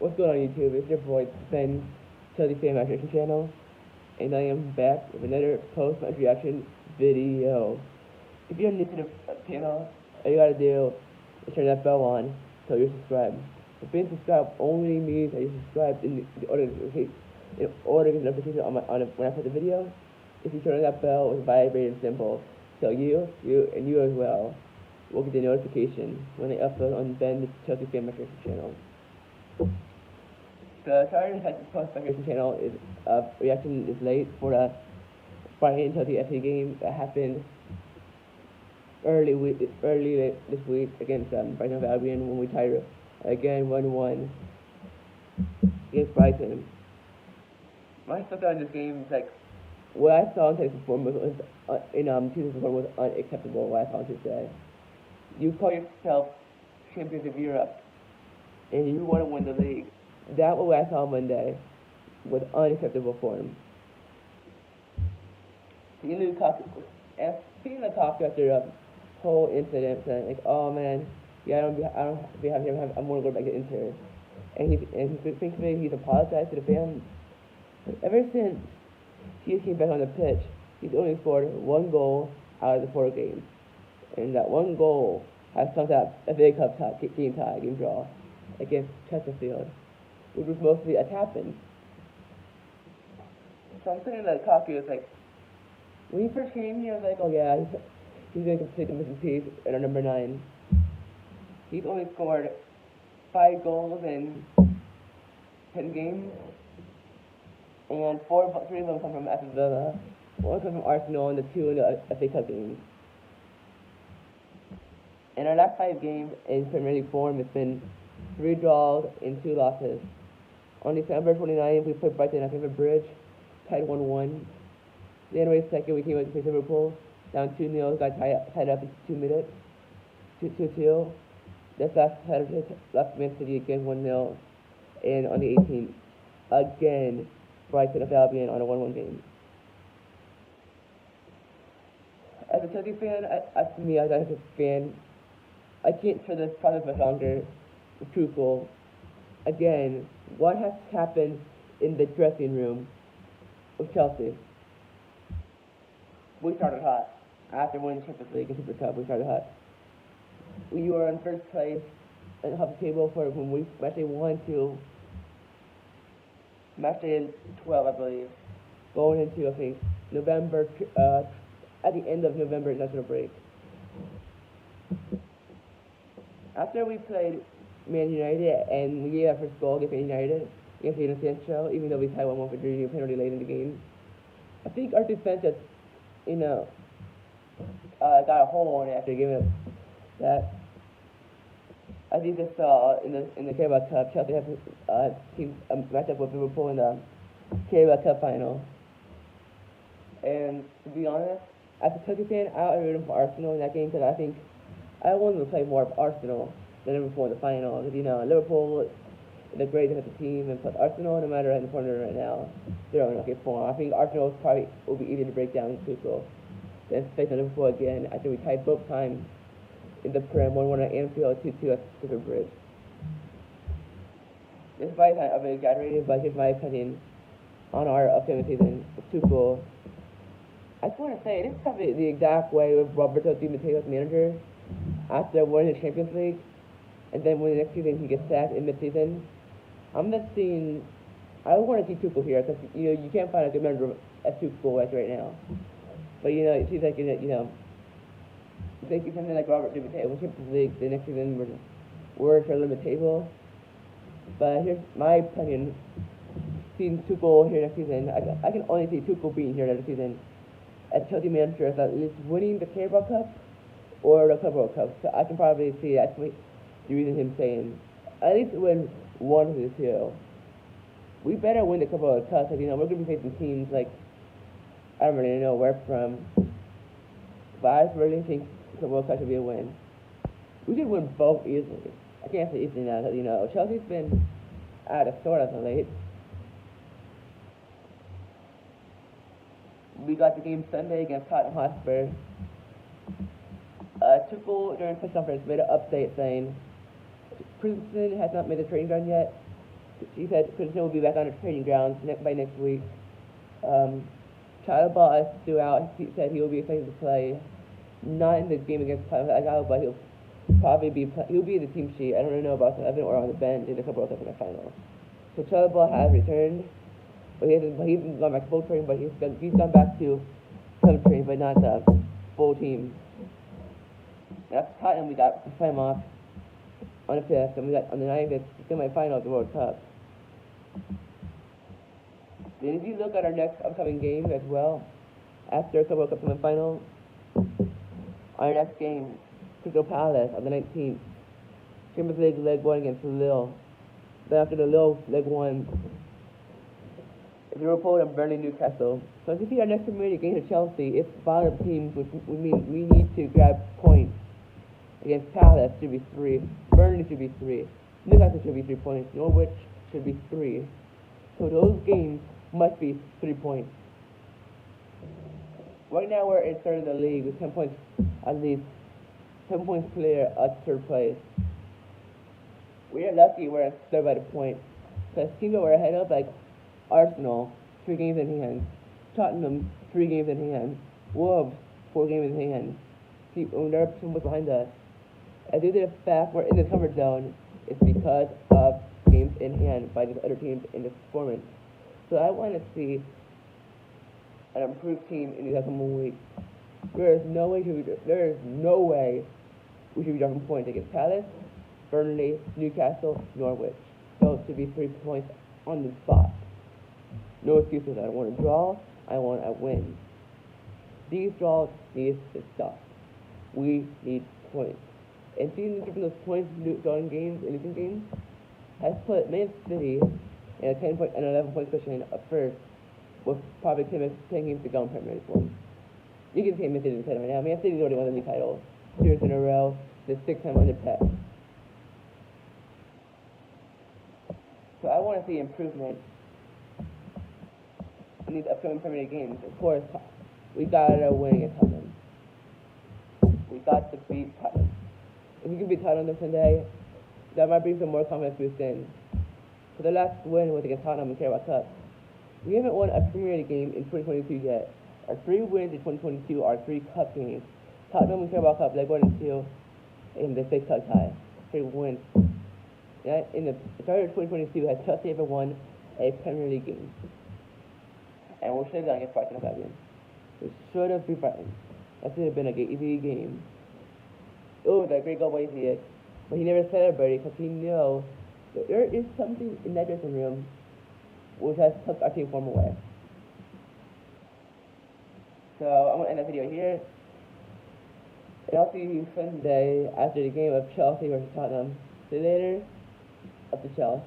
What's going on YouTube? It's your boy Ben, Chelsea Fan Reaction Channel, and I am back with another post-match reaction video. If you're new to the channel, all you gotta do is turn that bell on so you're subscribed. If being subscribed only means that you're subscribed in order to get notification when I put the video. If you turn on that bell with a vibrating symbol, so you as well will get the notification when I upload on Ben's Chelsea Fan Reaction Channel. The current post reaction channel is reaction is late for the Brighton Chelsea FC game that happened early this week against Brighton Albion when we tied again 1-1 against Brighton. My thought on this game is like what I saw in Tuesday's performance was unacceptable. What I saw Tuesday. You call yourself champions of Europe and you want to win the league. That what I saw Monday was unacceptable form. Speaking of the talk after the whole incident, saying like, "Oh man, yeah, I don't be happy. I'm gonna go back to Inter," and he's apologized to the fans. But ever since he came back on the pitch, he's only scored one goal out of the 4 games, and that one goal has come to a FA Cup game draw against Chesterfield, which was mostly a tap-in. So I'm saying that Lukaku is like, when he first came here, I was like, oh yeah, he's going to complete the missing piece at our number 9. He's only scored 5 goals in 10 games, and 3 of them come from Aston Villa, 1 comes from Arsenal, and the 2 in the FA Cup games. In our last 5 games in Premier League form, it's been 3 draws and 2 losses. On December 29th, we played Brighton at Stamford Bridge, tied 1-1. January 2nd, we came out to play Liverpool, down 2-0, got tied up in 2 minutes, 2-2. This last Man City again 1-0, and on the 18th, again, Brighton of Albion on a 1-1 game. As a Chelsea fan, I can't show this process much longer. Truthful. Again, what has happened in the dressing room of Chelsea? We started hot. After winning the Champions League and Super Cup, we started hot. We were in first place and top the table for when we match day 12, I believe, going into I think November, at the end of November international break. After we played Man United and we gave our first goal against Man United against Jadon Sancho, even though we tied 1-1 for Jorginho penalty late in the game, I think our defense just, got a hole in it after giving it that. I think this in the Carabao Cup, Chelsea had a match up with Liverpool in the Carabao Cup final. And to be honest, as a Chelsea fan, I would root for Arsenal in that game because I think I wanted to play more of Arsenal than Liverpool in the final. Because Liverpool is a great defensive team, and plus Arsenal, no matter in the corner right now, they're on okay form. I think Arsenal probably will be easier to break down in Tuchel than facing Liverpool again. I think we tied both times in the Prem, 1-1 at Anfield, 2-2 at Stamford Bridge. This might be a bit exaggerated, but here's my opinion on our upcoming season with Tuchel. I just want to say, this is probably the exact way with Roberto Di Matteo's manager after winning the Champions League, and then when the next season he gets sacked in mid-season. I'm just seeing, I want to see Tuchel here, because, you can't find a good manager at Tuchel like right now. But, it seems like, thank you something like Robert Di Matteo wins Champions League, the next season we're for mid-table. But here's my opinion, seeing Tuchel here next season, I can only see Tuchel being here next season as Chelsea manager is at least winning the Carabao Cup or the Club World Cup. So I can probably see that's the reason him saying at least win one of the 2. We better win the Club World Cup because we're going to be facing teams like I don't really know where from, but I really think the World Cup should be a win. We should win both easily. I can't say easily now because Chelsea's been out of sort as of late. We got the game Sunday against Tottenham Hotspur. Tuchel during press conference made an update saying Princeton has not made the training ground yet, She said Christian will be back on the training grounds by next week. Chatterball is still out. He said he will be expected to play, not in the game against Chicago, but he'll be in the team sheet. I don't know about Evan or on the bench in a couple of the finals. So Chatterball has returned, but he's gone back to full training, but he's gone back to some training, but not the full team. And after Tottenham, we got the time off on the 5th, and we got on the 9th, it's the semi-final of the World Cup. Then if you look at our next upcoming games as well, after the World Cup semi-final, our next game, Crystal Palace on the 19th, Champions League Leg 1 against Lille. Then after the Lille Leg 1, Liverpool and Burnley Newcastle. So as you see our next Premier League game to Chelsea, it's bottom teams, which means we need to grab points. Against Palace should be 3, Burnley should be 3, Newcastle should be 3 points, Norwich should be 3. So those games must be 3 points. Right now we're in third in the league with 10 points, at least 10 points clear of third place. We are lucky we're in third by the point, because teams that we're ahead of, like Arsenal, 3 games in hand, Tottenham, 3 games in hand, Wolves, 4 games in hand. They're somewhat behind us. And due to the fact we're in the comfort zone, it's because of games in hand by these other teams in this performance. So I want to see an improved team in these upcoming weeks. There is no way we should be dropping points against Palace, Burnley, Newcastle, Norwich. Those should be 3 points on the spot. No excuses. I don't want to draw. I want a win. These draws need to stop. We need points. And seeing from those points drawing games and losing games has put Man City in a 10 point and 11 point position at first, with probably 10 games to go in Premier League form. You can say Man City is ahead right now. Man City's already won the league title 2 years in a row, the 6th time under Pep. So I want to see improvement in these upcoming Premier League games. Of course, we gotta win against Tottenham. We got to beat Tottenham. If we can beat Tottenham today, that might bring some more confidence boost in. So the last win was against Tottenham in the Carabao Cup. We haven't won a Premier League game in 2022 yet. Our 3 wins in 2022 are 3 cup games. Tottenham and Carabao Cup, Leg 1 and 2, in the FA Cup tie. 3 wins. In the start of 2022, has Chelsea ever won a Premier League game? And we should have done against Brighton and Albion. We should have beat Brighton. That should have been a easy game. Oh, that great goal by Ziyech. But he never celebrated because he knew that there is something in that dressing room which has took our team form away. So I'm going to end the video here. And I'll see you Sunday after the game of Chelsea versus Tottenham. See you later. Up to Chelsea.